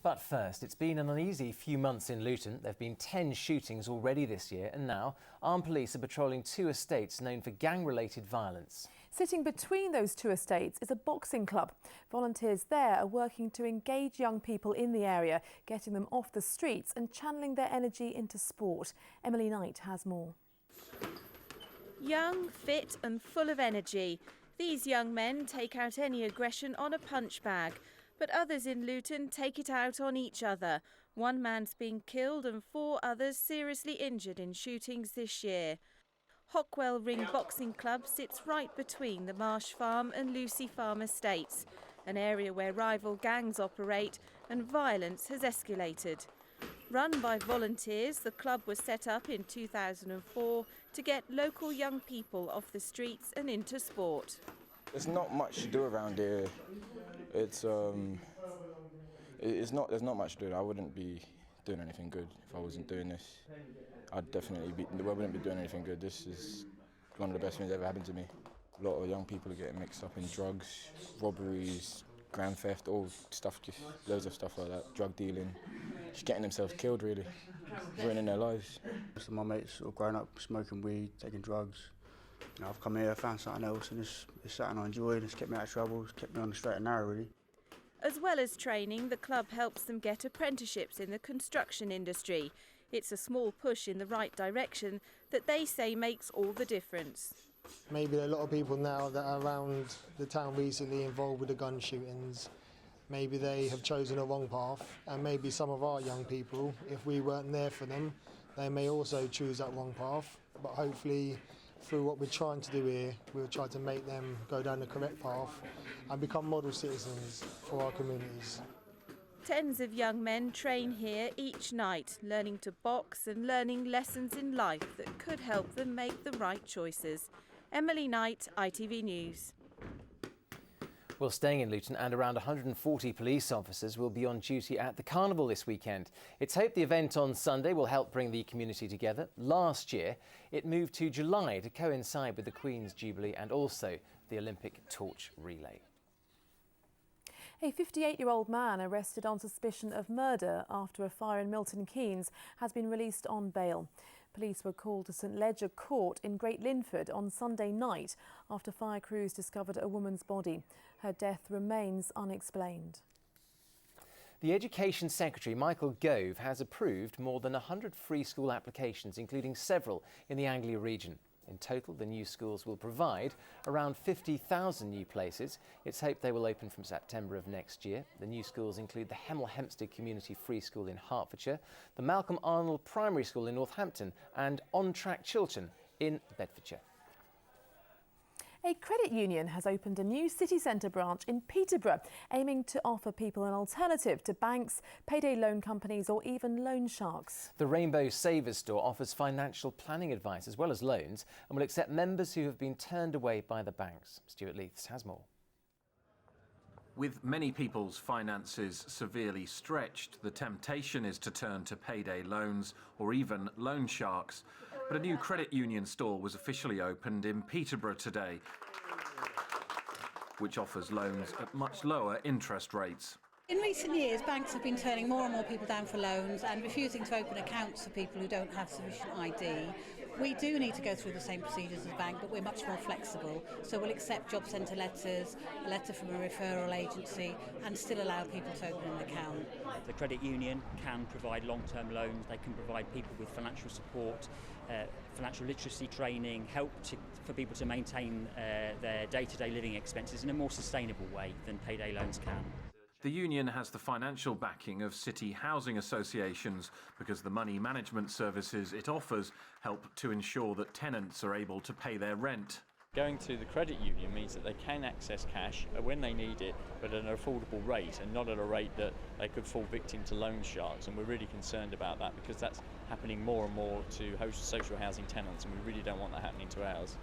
But first, it's been an uneasy few months in Luton. There have been 10 shootings already this year, and now armed police are patrolling 2 estates known for gang-related violence. Sitting between those 2 estates is a boxing club. Volunteers there are working to engage young people in the area, getting them off the streets and channeling their energy into sport. Emily Knight has more. Young, fit and full of energy. These young men take out any aggression on a punch bag. But others in Luton take it out on each other. 1 man's been killed and 4 others seriously injured in shootings this year. Hockwell Ring Boxing Club sits right between the Marsh Farm and Lucy Farm estates, an area where rival gangs operate and violence has escalated. Run by volunteers, the club was set up in 2004 to get local young people off the streets and into sport. There's not much to do around here. There's not much to do. I wouldn't be doing anything good if I wasn't doing this. I wouldn't be doing anything good. This is one of the best things that ever happened to me. A lot of young people are getting mixed up in drugs, robberies, grand theft, all stuff, just loads of stuff like that, drug dealing, just getting themselves killed really, ruining their lives. Most of my mates have grown up smoking weed, taking drugs. You know, I've come here, found something else, and it's something I enjoy, and it's kept me out of trouble, it's kept me on the straight and narrow, really. As well as training, the club helps them get apprenticeships in the construction industry. It's a small push in the right direction that they say makes all the difference. Maybe there are a lot of people now that are around the town recently involved with the gun shootings. Maybe they have chosen a wrong path, and maybe some of our young people, if we weren't there for them, they may also choose that wrong path. But hopefully, through what we're trying to do here, we'll try to make them go down the correct path and become model citizens for our communities. Tens of young men train here each night, learning to box and learning lessons in life that could help them make the right choices. Emily Knight, ITV News. Well, staying in Luton, and around 140 police officers will be on duty at the Carnival this weekend. It's hoped the event on Sunday will help bring the community together. Last year, it moved to July to coincide with the Queen's Jubilee and also the Olympic torch relay. A 58-year-old man arrested on suspicion of murder after a fire in Milton Keynes has been released on bail. Police were called to St Ledger Court in Great Linford on Sunday night after fire crews discovered a woman's body. Her death remains unexplained. The Education Secretary, Michael Gove, has approved more than 100 free school applications, including several in the Anglia region. In total, the new schools will provide around 50,000 new places. It's hoped they will open from September of next year. The new schools include the Hemel Hempstead Community Free School in Hertfordshire, the Malcolm Arnold Primary School in Northampton and On Track Chiltern in Bedfordshire. A credit union has opened a new city centre branch in Peterborough, aiming to offer people an alternative to banks, payday loan companies or even loan sharks. The Rainbow Savers store offers financial planning advice as well as loans and will accept members who have been turned away by the banks. Stuart Leiths has more. With many people's finances severely stretched, the temptation is to turn to payday loans or even loan sharks. But a new credit union store was officially opened in Peterborough today, which offers loans at much lower interest rates. In recent years, banks have been turning more and more people down for loans and refusing to open accounts for people who don't have sufficient ID. We do need to go through the same procedures as a bank, but we're much more flexible. So we'll accept job centre letters, a letter from a referral agency, and still allow people to open an account. The credit union can provide long-term loans. They can provide people with financial support, financial literacy training, help for people to maintain their day-to-day living expenses in a more sustainable way than payday loans can. The union has the financial backing of city housing associations because the money management services it offers help to ensure that tenants are able to pay their rent. Going to the credit union means that they can access cash when they need it, but at an affordable rate and not at a rate that they could fall victim to loan sharks. And we're really concerned about that because that's happening more and more to host social housing tenants, and we really don't want that happening to ours.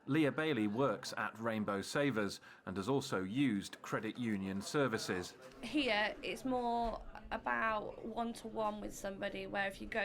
Leah Bailey works at Rainbow Savers and has also used credit union services. Here it's more about one-to-one with somebody, where if you go